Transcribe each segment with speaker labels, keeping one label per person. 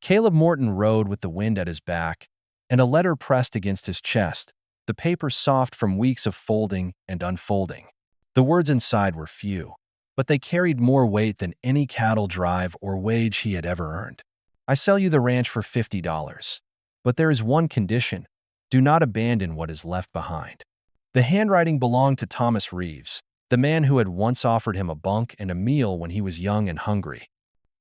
Speaker 1: Caleb Morton rode with the wind at his back, and a letter pressed against his chest, the paper soft from weeks of folding and unfolding. The words inside were few, but they carried more weight than any cattle drive or wage he had ever earned. I sell you the ranch for $50. But there is one condition. Do not abandon what is left behind. The handwriting belonged to Thomas Reeves, the man who had once offered him a bunk and a meal when he was young and hungry.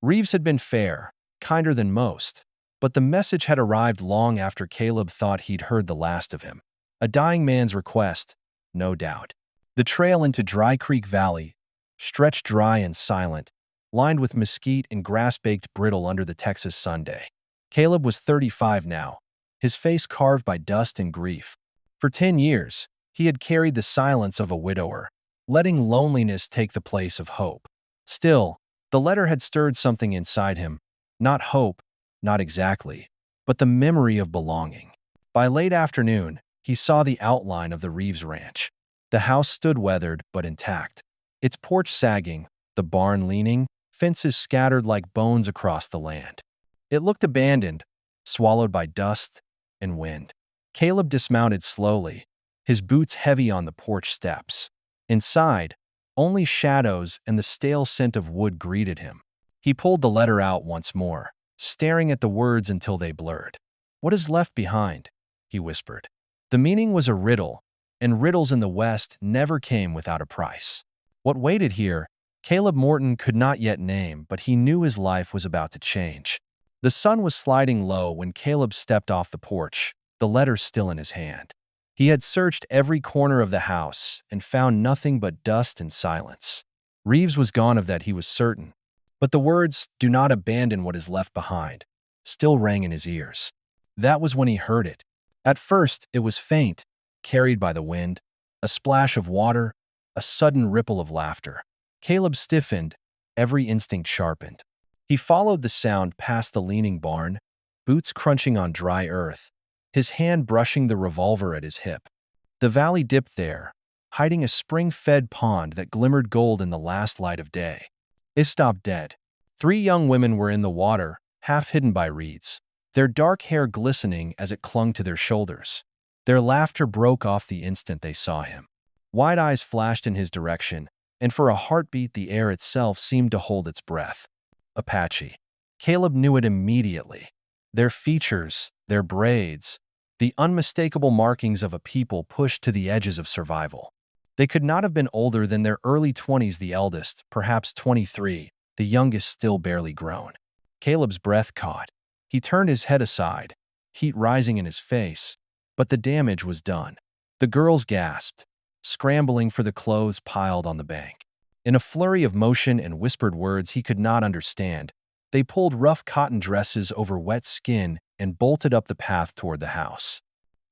Speaker 1: Reeves had been fair, kinder than most, but the message had arrived long after Caleb thought he'd heard the last of him. A dying man's request, no doubt. The trail into Dry Creek Valley, stretched dry and silent, lined with mesquite and grass-baked brittle under the Texas Sunday. Caleb was 35 now, his face carved by dust and grief. For 10 years, he had carried the silence of a widower, letting loneliness take the place of hope. Still, the letter had stirred something inside him. Not hope, not exactly, but the memory of belonging. By late afternoon, he saw the outline of the Reeves ranch. The house stood weathered but intact, its porch sagging, the barn leaning, fences scattered like bones across the land. It looked abandoned, swallowed by dust and wind. Caleb dismounted slowly, his boots heavy on the porch steps. Inside, only shadows and the stale scent of wood greeted him. He pulled the letter out once more, staring at the words until they blurred. "What is left behind?" he whispered. The meaning was a riddle, and riddles in the West never came without a price. What waited here, Caleb Morton could not yet name, but he knew his life was about to change. The sun was sliding low when Caleb stepped off the porch, the letter still in his hand. He had searched every corner of the house and found nothing but dust and silence. Reeves was gone, of that he was certain. But the words, "Do not abandon what is left behind," still rang in his ears. That was when he heard it. At first, it was faint, carried by the wind, a splash of water, a sudden ripple of laughter. Caleb stiffened, every instinct sharpened. He followed the sound past the leaning barn, boots crunching on dry earth, his hand brushing the revolver at his hip. The valley dipped there, hiding a spring-fed pond that glimmered gold in the last light of day. It stopped dead. 3 young women were in the water, half hidden by reeds, their dark hair glistening as it clung to their shoulders. Their laughter broke off the instant they saw him. Wide eyes flashed in his direction, and for a heartbeat the air itself seemed to hold its breath. Apache. Caleb knew it immediately. Their features, their braids, the unmistakable markings of a people pushed to the edges of survival. They could not have been older than their early 20s, the eldest, perhaps 23, the youngest still barely grown. Caleb's breath caught. He turned his head aside, heat rising in his face, but the damage was done. The girls gasped, scrambling for the clothes piled on the bank. In a flurry of motion and whispered words he could not understand, they pulled rough cotton dresses over wet skin and bolted up the path toward the house.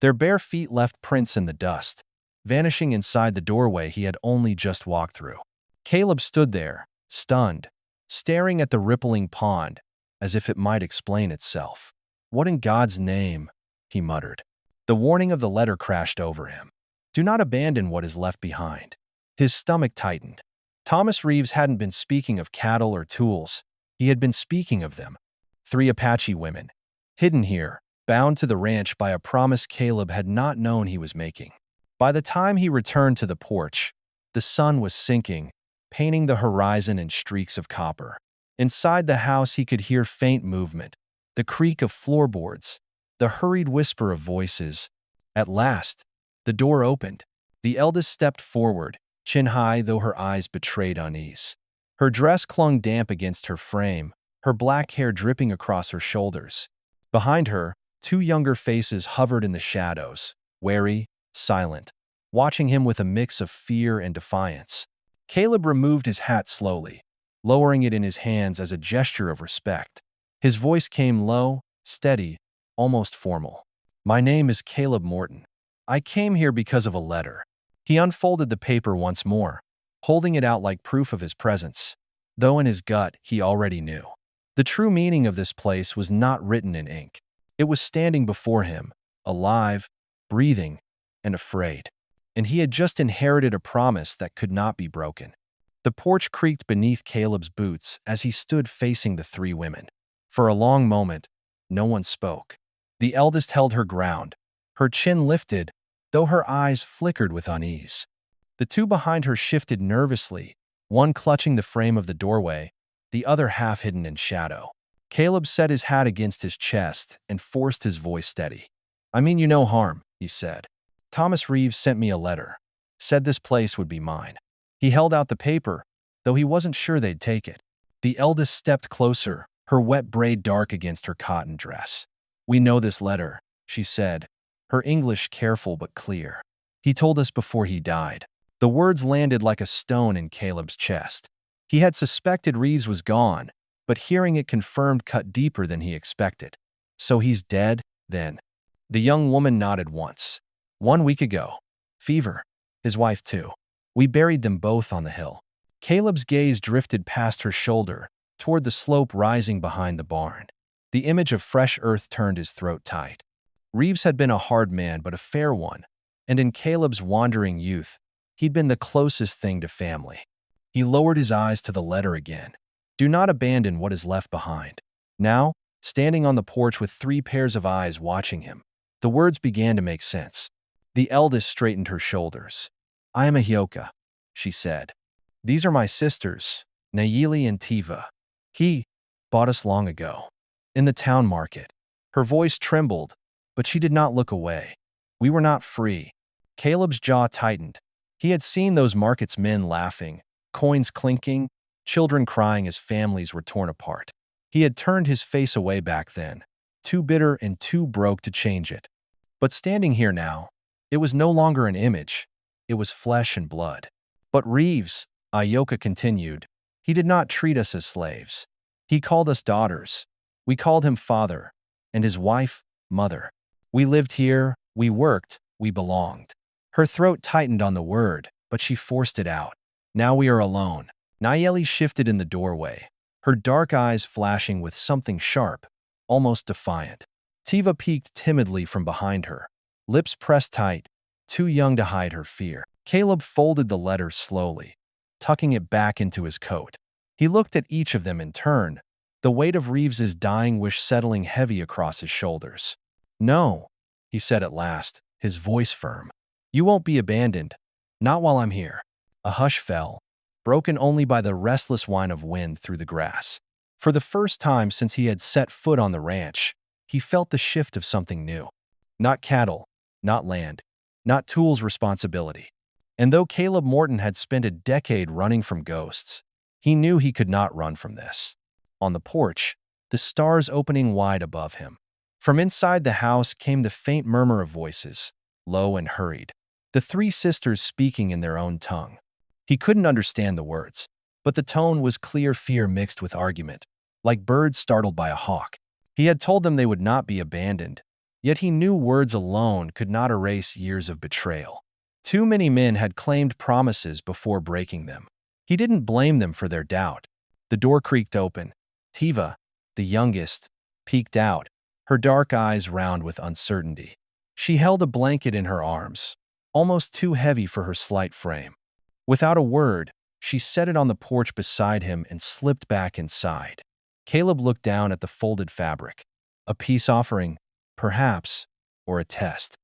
Speaker 1: Their bare feet left prints in the dust, vanishing inside the doorway he had only just walked through. Caleb stood there, stunned, staring at the rippling pond, as if it might explain itself. "What in God's name?" he muttered. The warning of the letter crashed over him. "Do not abandon what is left behind." His stomach tightened. Thomas Reeves hadn't been speaking of cattle or tools. He had been speaking of them. 3 Apache women, hidden here, bound to the ranch by a promise Caleb had not known he was making. By the time he returned to the porch, the sun was sinking, painting the horizon in streaks of copper. Inside the house he could hear faint movement, the creak of floorboards, the hurried whisper of voices. At last, the door opened. The eldest stepped forward, chin high, though her eyes betrayed unease. Her dress clung damp against her frame, her black hair dripping across her shoulders. Behind her, 2 younger faces hovered in the shadows, wary, silent, watching him with a mix of fear and defiance. Caleb removed his hat slowly, lowering it in his hands as a gesture of respect. His voice came low, steady, almost formal. "My name is Caleb Morton. I came here because of a letter." He unfolded the paper once more, holding it out like proof of his presence, though in his gut he already knew. The true meaning of this place was not written in ink. It was standing before him, alive, breathing, and afraid. And he had just inherited a promise that could not be broken. The porch creaked beneath Caleb's boots as he stood facing the 3 women. For a long moment, No one spoke. The eldest held her ground, her chin lifted, though her eyes flickered with unease. The two behind her shifted nervously, one clutching the frame of the doorway, the other half hidden in shadow. Caleb set his hat against his chest and forced his voice steady. "I mean you no harm," he said. "Thomas Reeves sent me a letter. Said this place would be mine." He held out the paper, though he wasn't sure they'd take it. The eldest stepped closer, her wet braid dark against her cotton dress. "We know this letter," she said, her English careful but clear. "He told us before he died." The words landed like a stone in Caleb's chest. He had suspected Reeves was gone, but hearing it confirmed cut deeper than he expected. "So he's dead, then?" The young woman nodded once. "1 week ago. Fever. His wife, too. We buried them both on the hill." Caleb's gaze drifted past her shoulder, toward the slope rising behind the barn. The image of fresh earth turned his throat tight. Reeves had been a hard man but a fair one, and in Caleb's wandering youth, he'd been the closest thing to family. He lowered his eyes to the letter again. "Do not abandon what is left behind." Now, standing on the porch with 3 pairs of eyes watching him, the words began to make sense. The eldest straightened her shoulders. "I am a Hyoka," she said. "These are my sisters, Nayeli and Tiva. He bought us long ago. In the town market." Her voice trembled, but she did not look away. "We were not free." Caleb's jaw tightened. He had seen those markets, men laughing, coins clinking, children crying as families were torn apart. He had turned his face away back then, too bitter and too broke to change it. But standing here now, it was no longer an image. It was flesh and blood. "But Reeves," Ayoka continued, "he did not treat us as slaves. He called us daughters. We called him father, and his wife, mother. We lived here, we worked, we belonged." Her throat tightened on the word, but she forced it out. "Now we are alone." Nayeli shifted in the doorway, her dark eyes flashing with something sharp, almost defiant. Tiva peeked timidly from behind her, lips pressed tight, too young to hide her fear. Caleb folded the letter slowly, tucking it back into his coat. He looked at each of them in turn, the weight of Reeves's dying wish settling heavy across his shoulders. "No," he said at last, his voice firm. "You won't be abandoned. Not while I'm here." A hush fell, broken only by the restless whine of wind through the grass. For the first time since he had set foot on the ranch, he felt the shift of something new. Not cattle, not land, not tools responsibility. And though Caleb Morton had spent a decade running from ghosts, he knew he could not run from this. On the porch, the stars opening wide above him. From inside the house came the faint murmur of voices, low and hurried, the 3 sisters speaking in their own tongue. He couldn't understand the words, but the tone was clear fear mixed with argument, like birds startled by a hawk. He had told them they would not be abandoned, yet he knew words alone could not erase years of betrayal. Too many men had claimed promises before breaking them. He didn't blame them for their doubt. The door creaked open. Tiva, the youngest, peeked out, her dark eyes round with uncertainty. She held a blanket in her arms, almost too heavy for her slight frame. Without a word, she set it on the porch beside him and slipped back inside. Caleb looked down at the folded fabric. A peace offering, perhaps, or a test.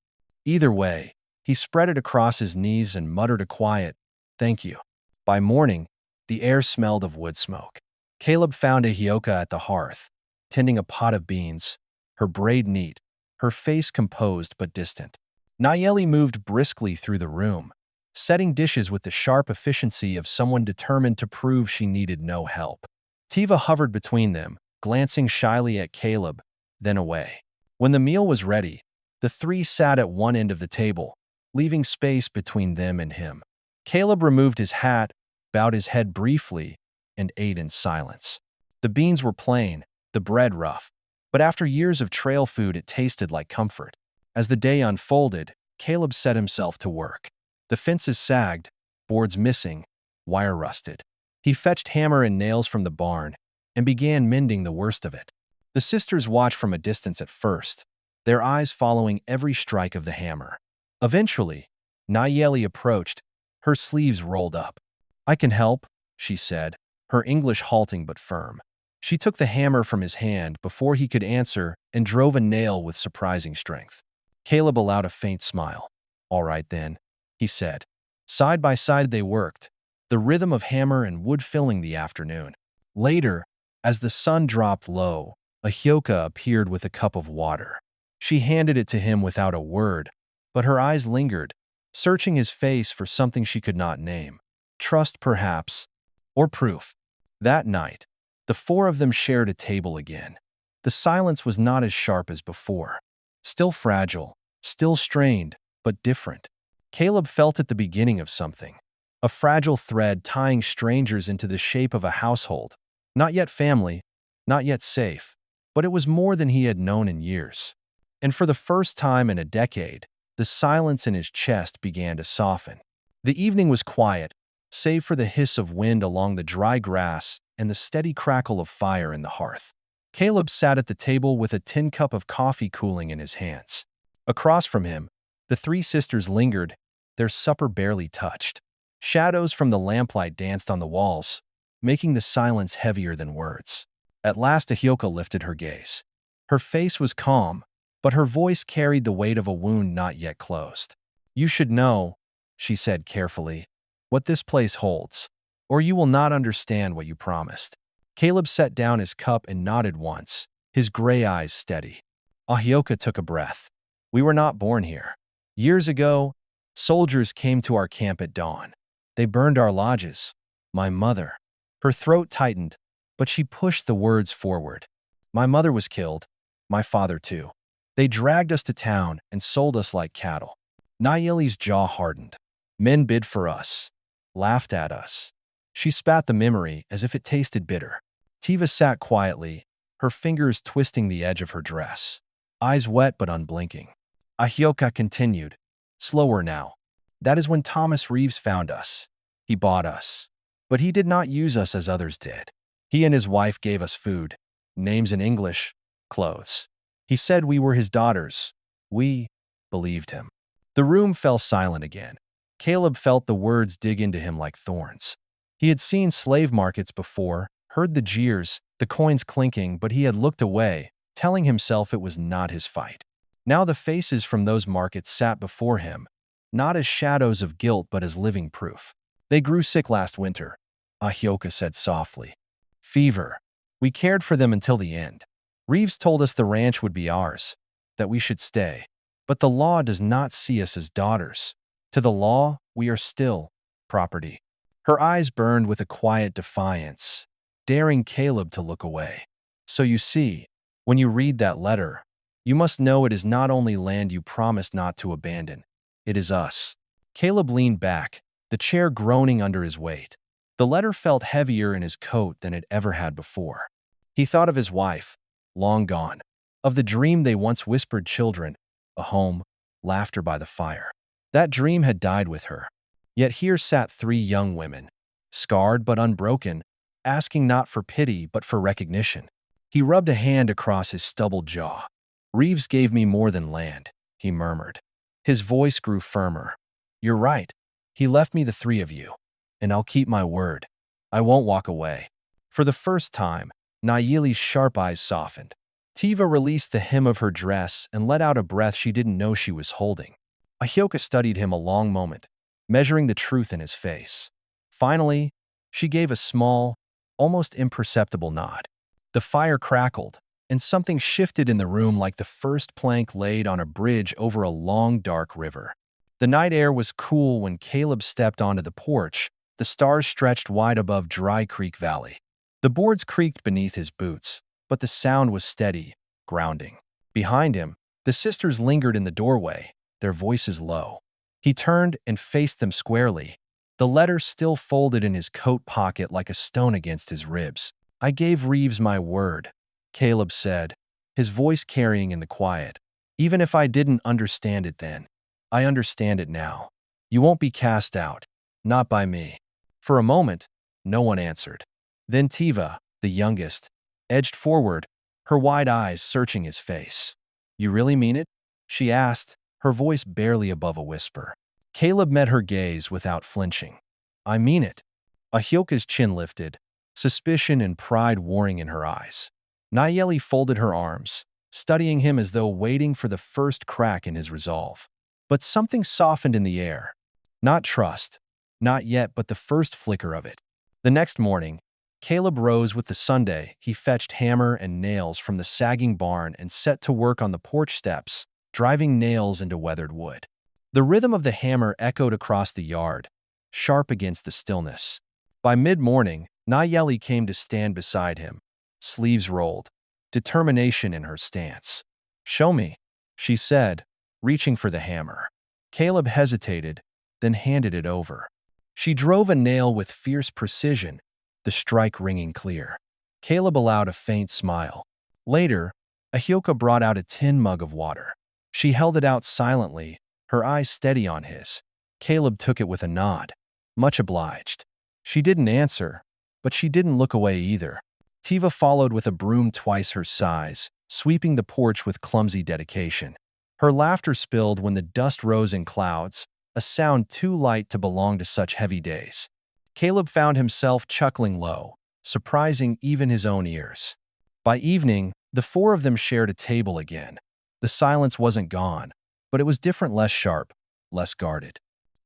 Speaker 1: Either way, he spread it across his knees and muttered a quiet, "Thank you." By morning, the air smelled of wood smoke. Caleb found a Hyoka at the hearth, tending a pot of beans, her braid neat, her face composed but distant. Nayeli moved briskly through the room, setting dishes with the sharp efficiency of someone determined to prove she needed no help. Tiva hovered between them, glancing shyly at Caleb, then away. When the meal was ready, the 3 sat at one end of the table, leaving space between them and him. Caleb removed his hat, bowed his head briefly, and ate in silence. The beans were plain, the bread rough, but after years of trail food it tasted like comfort. As the day unfolded, Caleb set himself to work. The fences sagged, boards missing, wire rusted. He fetched hammer and nails from the barn and began mending the worst of it. The sisters watched from a distance at first, their eyes following every strike of the hammer. Eventually, Nayeli approached, her sleeves rolled up. "I can help," she said, her English halting but firm. She took the hammer from his hand before he could answer and drove a nail with surprising strength. Caleb allowed a faint smile. "All right then," he said. Side by side they worked, the rhythm of hammer and wood filling the afternoon. Later, as the sun dropped low, Ahioka appeared with a cup of water. She handed it to him without a word, but her eyes lingered, searching his face for something she could not name. Trust, perhaps, or proof. That night, the four of them shared a table again. The silence was not as sharp as before. Still fragile, still strained, but different. Caleb felt at the beginning of something. A fragile thread tying strangers into the shape of a household. Not yet family, not yet safe, but it was more than he had known in years. And for the first time in a decade, the silence in his chest began to soften. The evening was quiet, save for the hiss of wind along the dry grass and the steady crackle of fire in the hearth. Caleb sat at the table with a tin cup of coffee cooling in his hands. Across from him, the three sisters lingered, their supper barely touched. Shadows from the lamplight danced on the walls, making the silence heavier than words. At last Ahioka lifted her gaze. Her face was calm, but her voice carried the weight of a wound not yet closed. "You should know," she said carefully, "what this place holds, or you will not understand what you promised." Caleb set down his cup and nodded once, his gray eyes steady. Ahioka took a breath. "We were not born here. Years ago, soldiers came to our camp at dawn. They burned our lodges. My mother." Her throat tightened, but she pushed the words forward. "My mother was killed. My father too. They dragged us to town and sold us like cattle." Nayeli's jaw hardened. "Men bid for us, laughed at us." She spat the memory as if it tasted bitter. Tiva sat quietly, her fingers twisting the edge of her dress, eyes wet but unblinking. Ahioka continued, slower now. "That is when Thomas Reeves found us. He bought us. But he did not use us as others did. He and his wife gave us food, names in English, clothes. He said we were his daughters. We believed him." The room fell silent again. Caleb felt the words dig into him like thorns. He had seen slave markets before, heard the jeers, the coins clinking, but he had looked away, telling himself it was not his fight. Now the faces from those markets sat before him, not as shadows of guilt but as living proof. "They grew sick last winter," Ahioka said softly. "Fever. We cared for them until the end. Reeves told us the ranch would be ours, that we should stay. But the law does not see us as daughters. To the law, we are still property." Her eyes burned with a quiet defiance, daring Caleb to look away. "So you see, when you read that letter, you must know it is not only land you promised not to abandon. It is us." Caleb leaned back, the chair groaning under his weight. The letter felt heavier in his coat than it ever had before. He thought of his wife, long gone, of the dream they once whispered children, a home, laughter by the fire. That dream had died with her. Yet here sat three young women, scarred but unbroken, asking not for pity but for recognition. He rubbed a hand across his stubbled jaw. "Reeves gave me more than land," he murmured. His voice grew firmer. "You're right. He left me the three of you. And I'll keep my word. I won't walk away." For the first time, Nayeli's sharp eyes softened. Tiva released the hem of her dress and let out a breath she didn't know she was holding. Ahioka studied him a long moment, measuring the truth in his face. Finally, she gave a small, almost imperceptible nod. The fire crackled, and something shifted in the room like the first plank laid on a bridge over a long, dark river. The night air was cool when Caleb stepped onto the porch. The stars stretched wide above Dry Creek Valley. The boards creaked beneath his boots, but the sound was steady, grounding. Behind him, the sisters lingered in the doorway, their voices low. He turned and faced them squarely, the letter still folded in his coat pocket like a stone against his ribs. "I gave Reeves my word," Caleb said, his voice carrying in the quiet. "Even if I didn't understand it then, I understand it now. You won't be cast out. Not by me." For a moment, no one answered. Then Tiva, the youngest, edged forward, her wide eyes searching his face. "You really mean it?" she asked, her voice barely above a whisper. Caleb met her gaze without flinching. "I mean it." Ahioka's chin lifted, suspicion and pride warring in her eyes. Nayeli folded her arms, studying him as though waiting for the first crack in his resolve. But something softened in the air. Not trust. Not yet, but the first flicker of it. The next morning, Caleb rose with the Sunday. He fetched hammer and nails from the sagging barn and set to work on the porch steps, driving nails into weathered wood. The rhythm of the hammer echoed across the yard, sharp against the stillness. By mid-morning, Nayeli came to stand beside him, sleeves rolled, determination in her stance. "Show me," she said, reaching for the hammer. Caleb hesitated, then handed it over. She drove a nail with fierce precision, the strike ringing clear. Caleb allowed a faint smile. Later, Ahioka brought out a tin mug of water. She held it out silently, her eyes steady on his. Caleb took it with a nod. Much obliged. She didn't answer, but she didn't look away either. Tiva followed with a broom twice her size, sweeping the porch with clumsy dedication. Her laughter spilled when the dust rose in clouds, a sound too light to belong to such heavy days. Caleb found himself chuckling low, surprising even his own ears. By evening, the four of them shared a table again. The silence wasn't gone, but it was different, less sharp, less guarded.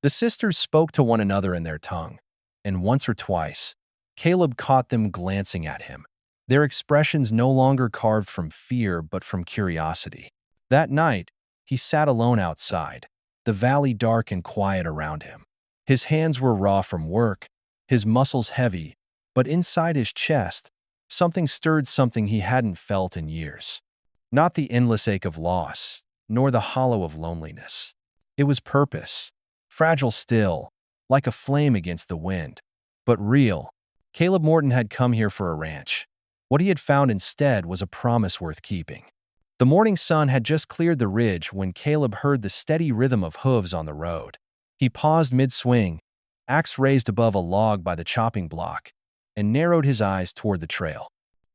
Speaker 1: The sisters spoke to one another in their tongue, and once or twice, Caleb caught them glancing at him, their expressions no longer carved from fear but from curiosity. That night, he sat alone outside, the valley dark and quiet around him. His hands were raw from work, his muscles heavy, but inside his chest, something stirred, something he hadn't felt in years. Not the endless ache of loss, nor the hollow of loneliness. It was purpose, fragile still, like a flame against the wind, but real. Caleb Morton had come here for a ranch. What he had found instead was a promise worth keeping. The morning sun had just cleared the ridge when Caleb heard the steady rhythm of hooves on the road. He paused mid-swing, axe raised above a log by the chopping block, and narrowed his eyes toward the trail.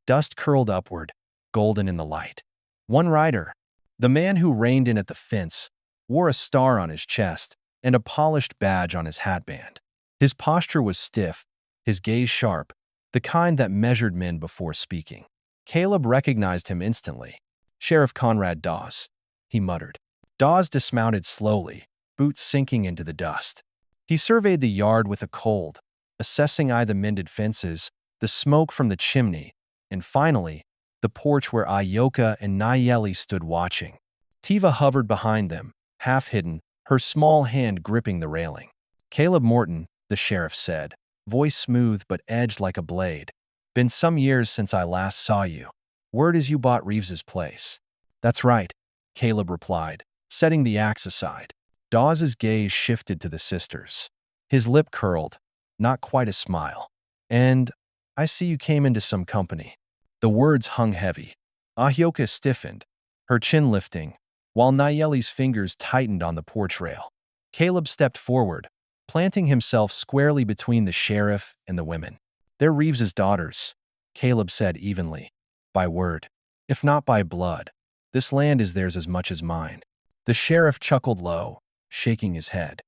Speaker 1: Dust curled upward, golden in the light. One rider, the man who reined in at the fence, wore a star on his chest and a polished badge on his hatband. His posture was stiff, his gaze sharp, the kind that measured men before speaking. Caleb recognized him instantly. "Sheriff Conrad Dawes," he muttered. Dawes dismounted slowly, boots sinking into the dust. He surveyed the yard with a cold, assessing the mended fences, the smoke from the chimney, and finally, the porch where Ahioka and Nayeli stood watching. Tiva hovered behind them, half hidden, her small hand gripping the railing. "Caleb Morton," the sheriff said, voice smooth but edged like a blade. "Been some years since I last saw you. Word is you bought Reeves's place." "That's right," Caleb replied, setting the axe aside. Dawes's gaze shifted to the sisters. His lip curled, not quite a smile. "And I see you came into some company." The words hung heavy. Ahioka stiffened, her chin lifting, while Nayeli's fingers tightened on the porch rail. Caleb stepped forward, planting himself squarely between the sheriff and the women. "They're Reeves's daughters," Caleb said evenly. "By word, if not by blood. This land is theirs as much as mine." The sheriff chuckled low, shaking his head.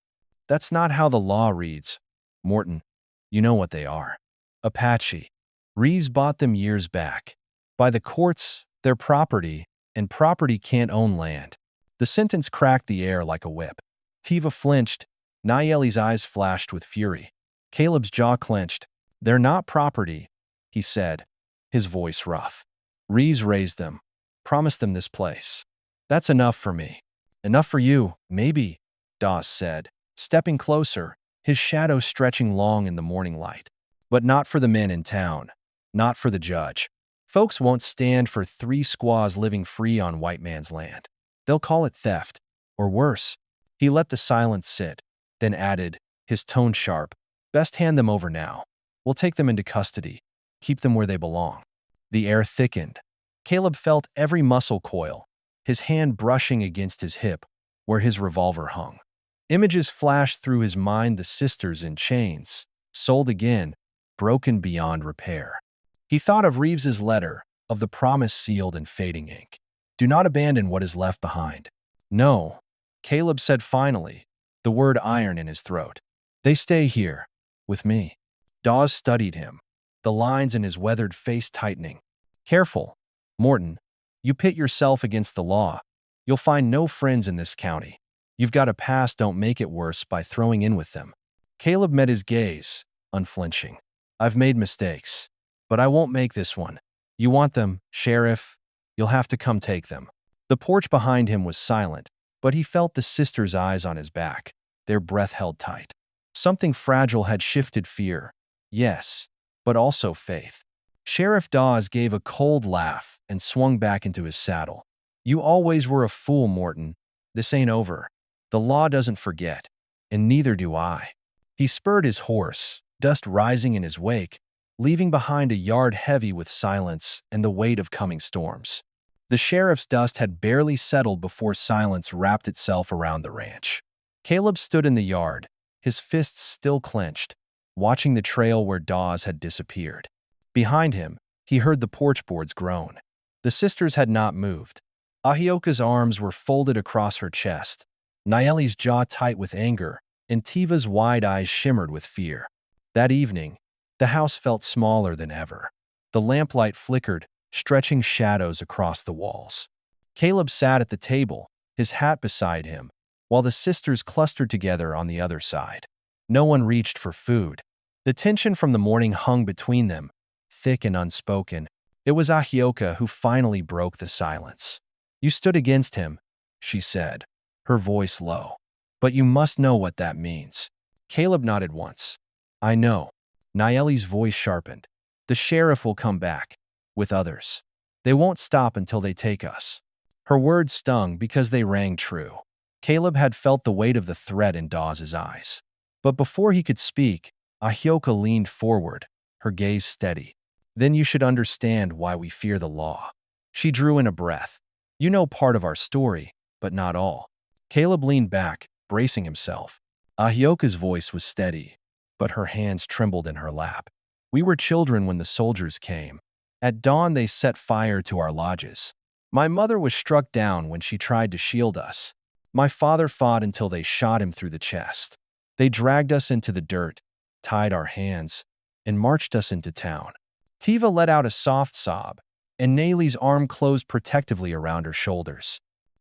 Speaker 1: "That's not how the law reads, Morton. You know what they are. Apache. Reeves bought them years back. By the courts, they're property, and property can't own land." The sentence cracked the air like a whip. Tiva flinched. Nayeli's eyes flashed with fury. Caleb's jaw clenched. "They're not property," he said, his voice rough. "Reeves raised them, promised them this place. That's enough for me." "Enough for you, maybe," Dawes said, stepping closer, his shadow stretching long in the morning light. "But not for the men in town. Not for the judge. Folks won't stand for 3 squaws living free on white man's land. They'll call it theft, or worse." He let the silence sit, then added, his tone sharp, "Best hand them over now. We'll take them into custody. Keep them where they belong." The air thickened. Caleb felt every muscle coil, his hand brushing against his hip, where his revolver hung. Images flashed through his mind, the sisters in chains, sold again, broken beyond repair. He thought of Reeves's letter, of the promise sealed in fading ink. "Do not abandon what is left behind." "No," Caleb said finally, the word iron in his throat. "They stay here, with me." Dawes studied him. the lines in his weathered face tightening. "Careful, Morton. You pit yourself against the law. You'll find no friends in this county. You've got a past, don't make it worse by throwing in with them." Caleb met his gaze, unflinching. "I've made mistakes, but I won't make this one. You want them, Sheriff? You'll have to come take them." The porch behind him was silent, but he felt the sisters' eyes on his back, their breath held tight. Something fragile had shifted fear, yes, but also faith. Sheriff Dawes gave a cold laugh and swung back into his saddle. "You always were a fool, Morton. This ain't over. The law doesn't forget, and neither do I." He spurred his horse, dust rising in his wake, leaving behind a yard heavy with silence and the weight of coming storms. The sheriff's dust had barely settled before silence wrapped itself around the ranch. Caleb stood in the yard, his fists still clenched, watching the trail where Dawes had disappeared. Behind him, he heard the porch boards groan. The sisters had not moved. Ahioka's arms were folded across her chest, Nayeli's jaw tight with anger, and Tiva's wide eyes shimmered with fear. That evening, the house felt smaller than ever. The lamplight flickered, stretching shadows across the walls. Caleb sat at the table, his hat beside him, while the sisters clustered together on the other side. No one reached for food. The tension from the morning hung between them, thick and unspoken. It was Ahioka who finally broke the silence. "You stood against him," she said, her voice low. "But you must know what that means." Caleb nodded once. "I know." Nayeli's voice sharpened. "The sheriff will come back. With others. They won't stop until they take us." Her words stung because they rang true. Caleb had felt the weight of the threat in Dawes' eyes. But before he could speak, Ahioka leaned forward, her gaze steady. "Then you should understand why we fear the law." She drew in a breath. "You know part of our story, but not all." Caleb leaned back, bracing himself. Ahioka's voice was steady, but her hands trembled in her lap. "We were children when the soldiers came. At dawn they set fire to our lodges. My mother was struck down when she tried to shield us. My father fought until they shot him through the chest. They dragged us into the dirt, tied our hands, and marched us into town." Tiva let out a soft sob, and Nayeli's arm closed protectively around her shoulders.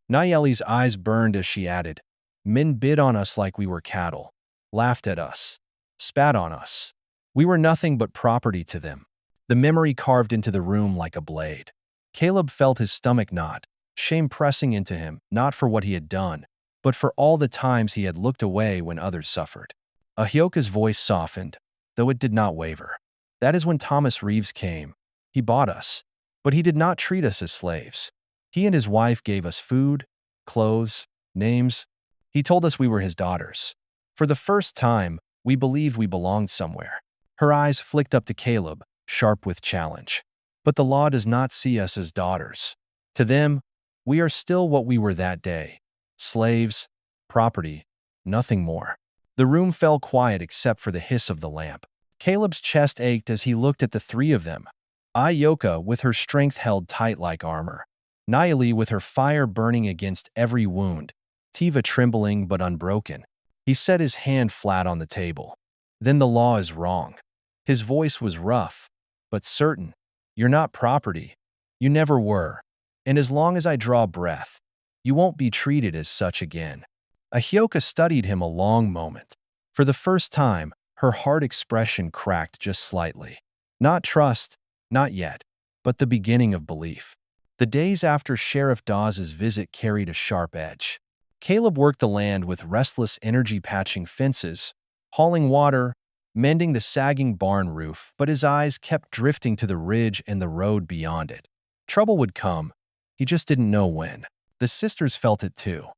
Speaker 1: Nayeli's eyes burned as she added, "Men bid on us like we were cattle, laughed at us, spat on us. We were nothing but property to them." The memory carved into the room like a blade. Caleb felt his stomach knot, shame pressing into him, not for what he had done, but for all the times he had looked away when others suffered. Ahioka's voice softened, though it did not waver. "That is when Thomas Reeves came. He bought us, but he did not treat us as slaves. He and his wife gave us food, clothes, names. He told us we were his daughters. For the first time, we believed we belonged somewhere." Her eyes flicked up to Caleb, sharp with challenge. "But the law does not see us as daughters. To them, we are still what we were that day. Slaves, property, nothing more." The room fell quiet except for the hiss of the lamp. Caleb's chest ached as he looked at the three of them. Ahioka with her strength held tight like armor. Nayeli with her fire burning against every wound. Tiva trembling but unbroken. He set his hand flat on the table. "Then the law is wrong." His voice was rough, but certain. "You're not property. You never were. And as long as I draw breath, you won't be treated as such again." Ahioka studied him a long moment. For the first time, her hard expression cracked just slightly. Not trust, not yet, but the beginning of belief. The days after Sheriff Dawes' visit carried a sharp edge. Caleb worked the land with restless energy, patching fences, hauling water, mending the sagging barn roof, but his eyes kept drifting to the ridge and the road beyond it. Trouble would come, he just didn't know when. The sisters felt it too.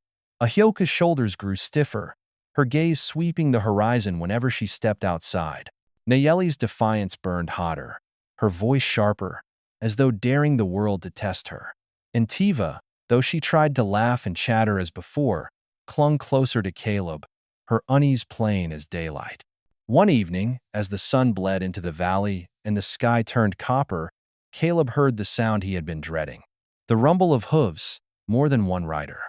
Speaker 1: Ahioka's shoulders grew stiffer, her gaze sweeping the horizon whenever she stepped outside. Nayeli's defiance burned hotter, her voice sharper, as though daring the world to test her. And Tiva, though she tried to laugh and chatter as before, clung closer to Caleb, her unease plain as daylight. One evening, as the sun bled into the valley and the sky turned copper, Caleb heard the sound he had been dreading. The rumble of hooves, more than one rider.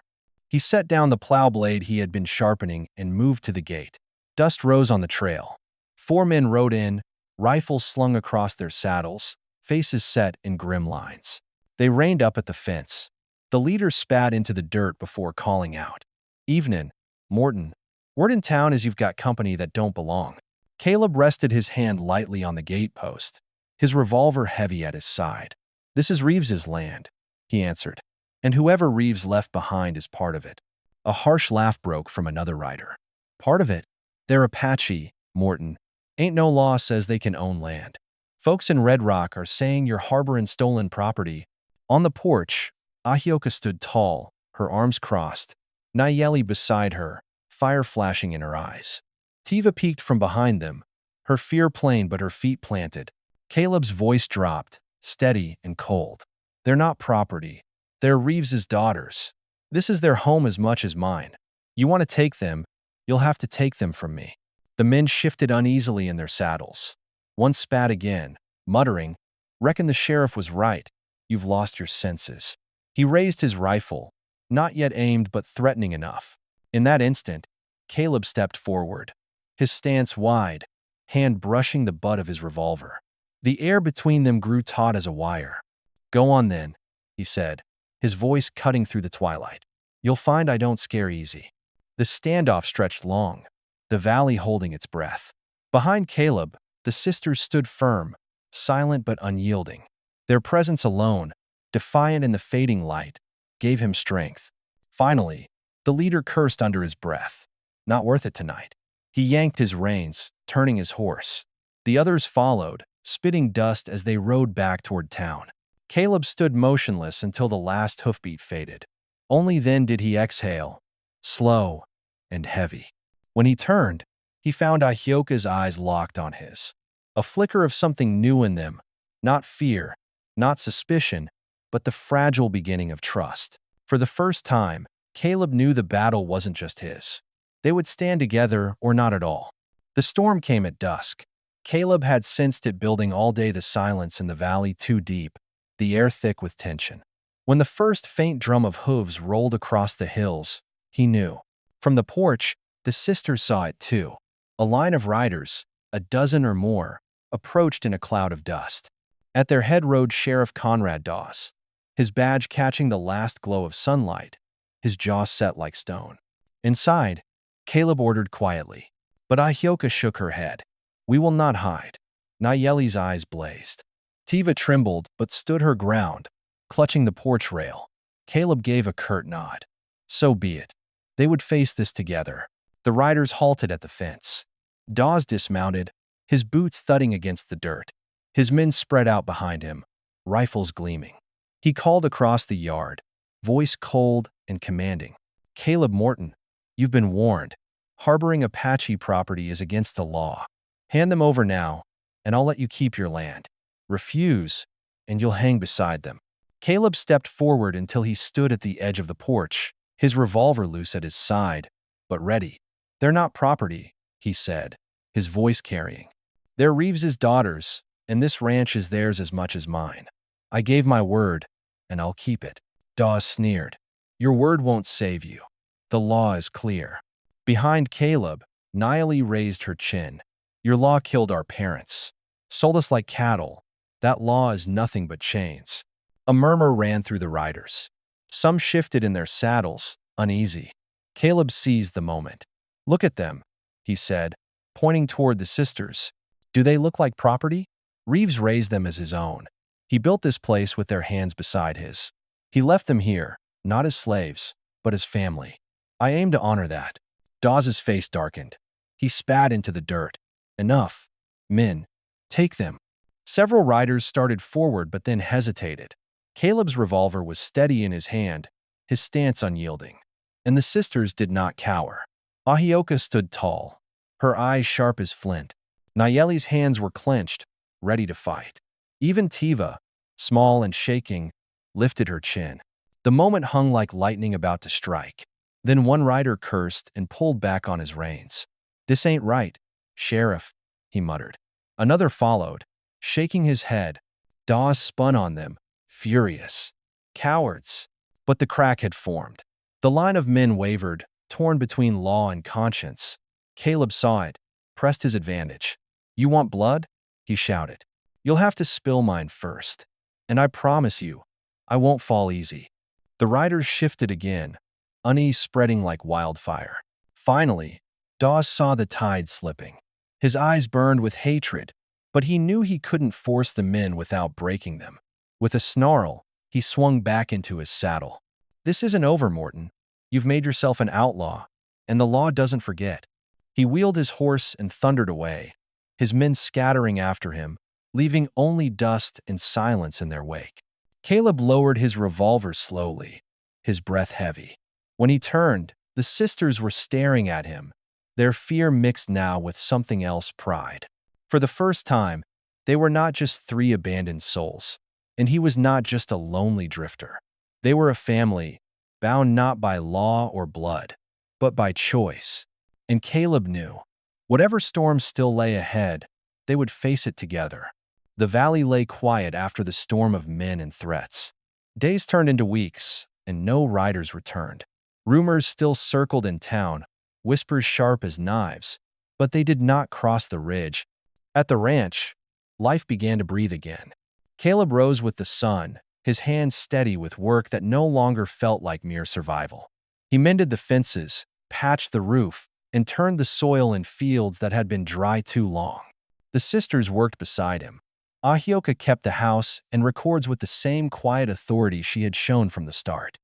Speaker 1: He set down the plow blade he had been sharpening and moved to the gate. Dust rose on the trail. 4 men rode in, rifles slung across their saddles, faces set in grim lines. They reined up at the fence. The leader spat into the dirt before calling out, "Evenin', Morton. Word in town is you've got company that don't belong." Caleb rested his hand lightly on the gatepost, his revolver heavy at his side. "This is Reeves's land," he answered, "and whoever Reeves left behind is part of it." A harsh laugh broke from another rider. "Part of it? They're Apache, Morton. Ain't no law says they can own land. Folks in Red Rock are saying you're harboring stolen property." On the porch, Ahioka stood tall, her arms crossed, Nayeli beside her, fire flashing in her eyes. Tiva peeked from behind them, her fear plain but her feet planted. Caleb's voice dropped, steady and cold. "They're not property. They're Reeves's daughters. This is their home as much as mine. You want to take them, you'll have to take them from me." The men shifted uneasily in their saddles. One spat again, muttering, "Reckon the sheriff was right. You've lost your senses." He raised his rifle, not yet aimed but threatening enough. In that instant, Caleb stepped forward, his stance wide, hand brushing the butt of his revolver. The air between them grew taut as a wire. "Go on then," he said, his voice cutting through the twilight. "You'll find I don't scare easy." The standoff stretched long, the valley holding its breath. Behind Caleb, the sisters stood firm, silent but unyielding. Their presence alone, defiant in the fading light, gave him strength. Finally, the leader cursed under his breath. Not worth it tonight. He yanked his reins, turning his horse. The others followed, spitting dust as they rode back toward town. Caleb stood motionless until the last hoofbeat faded. Only then did he exhale, slow and heavy. When he turned, he found Ahioka's eyes locked on his. A flicker of something new in them, not fear, not suspicion, but the fragile beginning of trust. For the first time, Caleb knew the battle wasn't just his. They would stand together or not at all. The storm came at dusk. Caleb had sensed it building all day, the silence in the valley too deep, the air thick with tension. When the first faint drum of hooves rolled across the hills, he knew. From the porch, the sisters saw it too. A line of riders, a dozen or more, approached in a cloud of dust. At their head rode Sheriff Conrad Dawes, his badge catching the last glow of sunlight, his jaw set like stone. Inside, Caleb ordered quietly, but Ahioka shook her head. "We will not hide." Nayeli's eyes blazed. Tiva trembled but stood her ground, clutching the porch rail. Caleb gave a curt nod. So be it. They would face this together. The riders halted at the fence. Dawes dismounted, his boots thudding against the dirt. His men spread out behind him, rifles gleaming. He called across the yard, voice cold and commanding. "Caleb Morton, you've been warned. Harboring Apache property is against the law. Hand them over now, and I'll let you keep your land. Refuse, and you'll hang beside them." Caleb stepped forward until he stood at the edge of the porch, his revolver loose at his side, but ready. "They're not property," he said, his voice carrying. "They're Reeves's daughters, and this ranch is theirs as much as mine. I gave my word, and I'll keep it." Dawes sneered. "Your word won't save you. The law is clear." Behind Caleb, Nayeli raised her chin. "Your law killed our parents, sold us like cattle. That law is nothing but chains." A murmur ran through the riders. Some shifted in their saddles, uneasy. Caleb seized the moment. "Look at them," he said, pointing toward the sisters. "Do they look like property? Reeves raised them as his own. He built this place with their hands beside his. He left them here, not as slaves, but as family. I aim to honor that." Dawes's face darkened. He spat into the dirt. "Enough. Men, take them." Several riders started forward but then hesitated. Caleb's revolver was steady in his hand, his stance unyielding. And the sisters did not cower. Ahioka stood tall, her eyes sharp as flint. Nayeli's hands were clenched, ready to fight. Even Tiva, small and shaking, lifted her chin. The moment hung like lightning about to strike. Then one rider cursed and pulled back on his reins. "This ain't right, Sheriff," he muttered. Another followed, shaking his head. Dawes spun on them, furious. "Cowards!" But the crack had formed. The line of men wavered, torn between law and conscience. Caleb saw it, pressed his advantage. "You want blood? he shouted. "You'll have to spill mine first. And I promise you, I won't fall easy." The riders shifted again, unease spreading like wildfire. Finally, Dawes saw the tide slipping. His eyes burned with hatred, but he knew he couldn't force them in without breaking them. With a snarl, he swung back into his saddle. "This isn't over, Morton. You've made yourself an outlaw, and the law doesn't forget." He wheeled his horse and thundered away, his men scattering after him, leaving only dust and silence in their wake. Caleb lowered his revolver slowly, his breath heavy. When he turned, the sisters were staring at him, their fear mixed now with something else, pride. For the first time, they were not just three abandoned souls, and he was not just a lonely drifter. They were a family, bound not by law or blood, but by choice. And Caleb knew, whatever storm still lay ahead, they would face it together. The valley lay quiet after the storm of men and threats. Days turned into weeks, and no riders returned. Rumors still circled in town, whispers sharp as knives, but they did not cross the ridge. At the ranch, life began to breathe again. Caleb rose with the sun, his hands steady with work that no longer felt like mere survival. He mended the fences, patched the roof, and turned the soil in fields that had been dry too long. The sisters worked beside him. Ahioka kept the house and records with the same quiet authority she had shown from the start.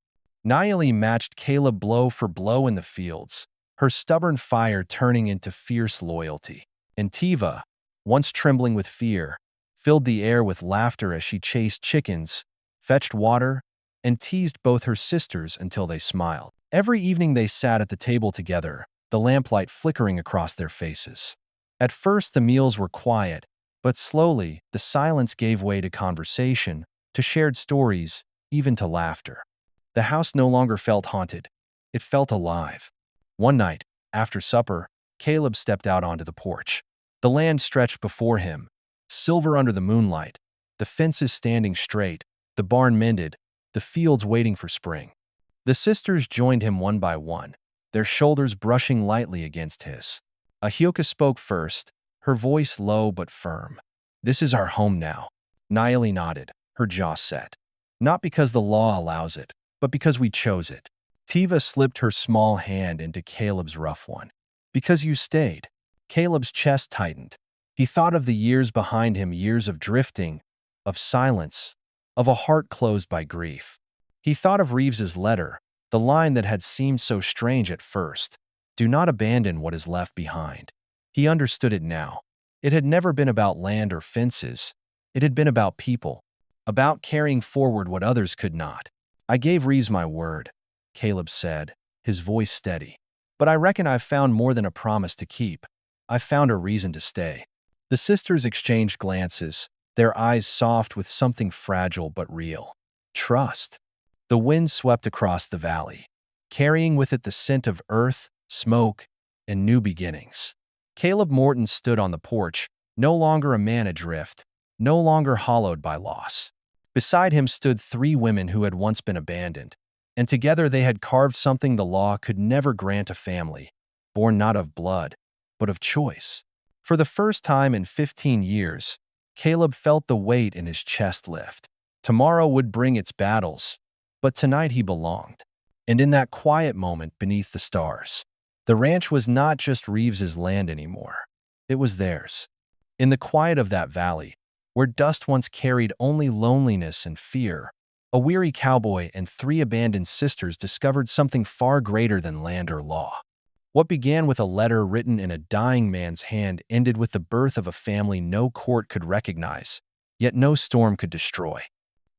Speaker 1: Nayeli matched Caleb blow for blow in the fields, her stubborn fire turning into fierce loyalty. And Tiva, once trembling with fear, filled the air with laughter as she chased chickens, fetched water, and teased both her sisters until they smiled. Every evening they sat at the table together, the lamplight flickering across their faces. At first the meals were quiet, but slowly the silence gave way to conversation, to shared stories, even to laughter. The house no longer felt haunted. It felt alive. One night, after supper, Caleb stepped out onto the porch. The land stretched before him, silver under the moonlight, the fences standing straight, the barn mended, the fields waiting for spring. The sisters joined him one by one, their shoulders brushing lightly against his. Ahioka spoke first, her voice low but firm. "This is our home now." Nayeli nodded, her jaw set. "Not because the law allows it, but because we chose it." Tiva slipped her small hand into Caleb's rough one. "Because you stayed." Caleb's chest tightened. He thought of the years behind him, years of drifting, of silence, of a heart closed by grief. He thought of Reeves's letter, the line that had seemed so strange at first. "Do not abandon what is left behind." He understood it now. It had never been about land or fences. It had been about people, about carrying forward what others could not. "I gave Reeves my word," Caleb said, his voice steady. "But I reckon I've found more than a promise to keep. I've found a reason to stay." The sisters exchanged glances, their eyes soft with something fragile but real. Trust. The wind swept across the valley, carrying with it the scent of earth, smoke, and new beginnings. Caleb Morton stood on the porch, no longer a man adrift, no longer hollowed by loss. Beside him stood three women who had once been abandoned, and together they had carved something the law could never grant a family, born not of blood, but of choice. For the first time in 15 years, Caleb felt the weight in his chest lift. Tomorrow would bring its battles, but tonight he belonged. And in that quiet moment beneath the stars, the ranch was not just Reeves's land anymore. It was theirs. In the quiet of that valley, where dust once carried only loneliness and fear, a weary cowboy and three abandoned sisters discovered something far greater than land or law. What began with a letter written in a dying man's hand ended with the birth of a family no court could recognize, yet no storm could destroy.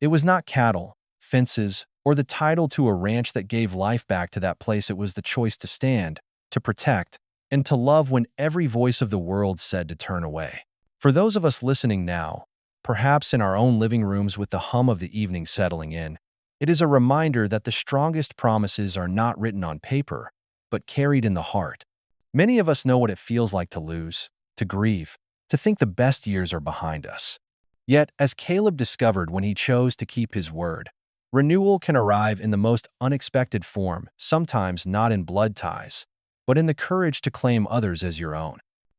Speaker 1: It was not cattle, fences, or the title to a ranch that gave life back to that place. It was the choice to stand, to protect, and to love when every voice of the world said to turn away. For those of us listening now, perhaps in our own living rooms with the hum of the evening settling in, it is a reminder that the strongest promises are not written on paper, but carried in the heart. Many of us know what it feels like to lose, to grieve, to think the best years are behind us. Yet, as Caleb discovered when he chose to keep his word, renewal can arrive in the most unexpected form, sometimes not in blood ties, but in the courage to claim others as your own.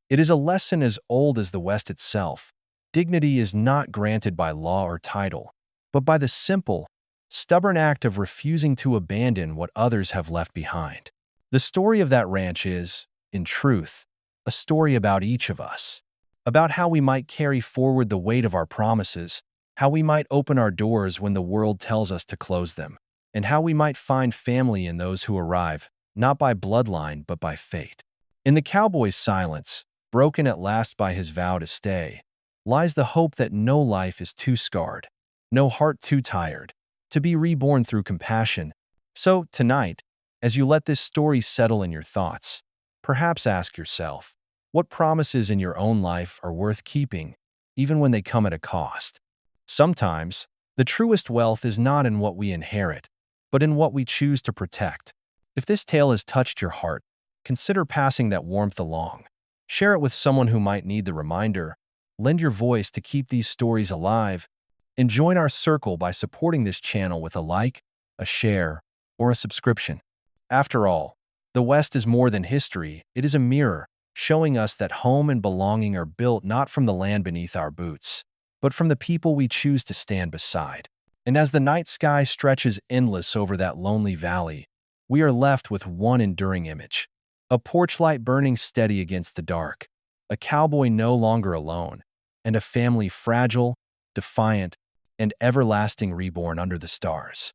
Speaker 1: It is a lesson as old as the West itself, dignity is not granted by law or title, but by the simple, stubborn act of refusing to abandon what others have left behind. The story of that ranch is, in truth, a story about each of us, about how we might carry forward the weight of our promises, how we might open our doors when the world tells us to close them, and how we might find family in those who arrive, not by bloodline but by fate. In the cowboy's silence, broken at last by his vow to stay, lies the hope that no life is too scarred, no heart too tired, to be reborn through compassion. So, tonight, as you let this story settle in your thoughts, perhaps ask yourself, what promises in your own life are worth keeping, even when they come at a cost? Sometimes, the truest wealth is not in what we inherit, but in what we choose to protect. If this tale has touched your heart, consider passing that warmth along. Share it with someone who might need the reminder. Lend your voice to keep these stories alive, and join our circle by supporting this channel with a like, a share, or a subscription. After all, the West is more than history, it is a mirror, showing us that home and belonging are built not from the land beneath our boots, but from the people we choose to stand beside. And as the night sky stretches endless over that lonely valley, we are left with one enduring image: a porch light burning steady against the dark, a cowboy no longer alone, and a family fragile, defiant, and everlasting reborn under the stars.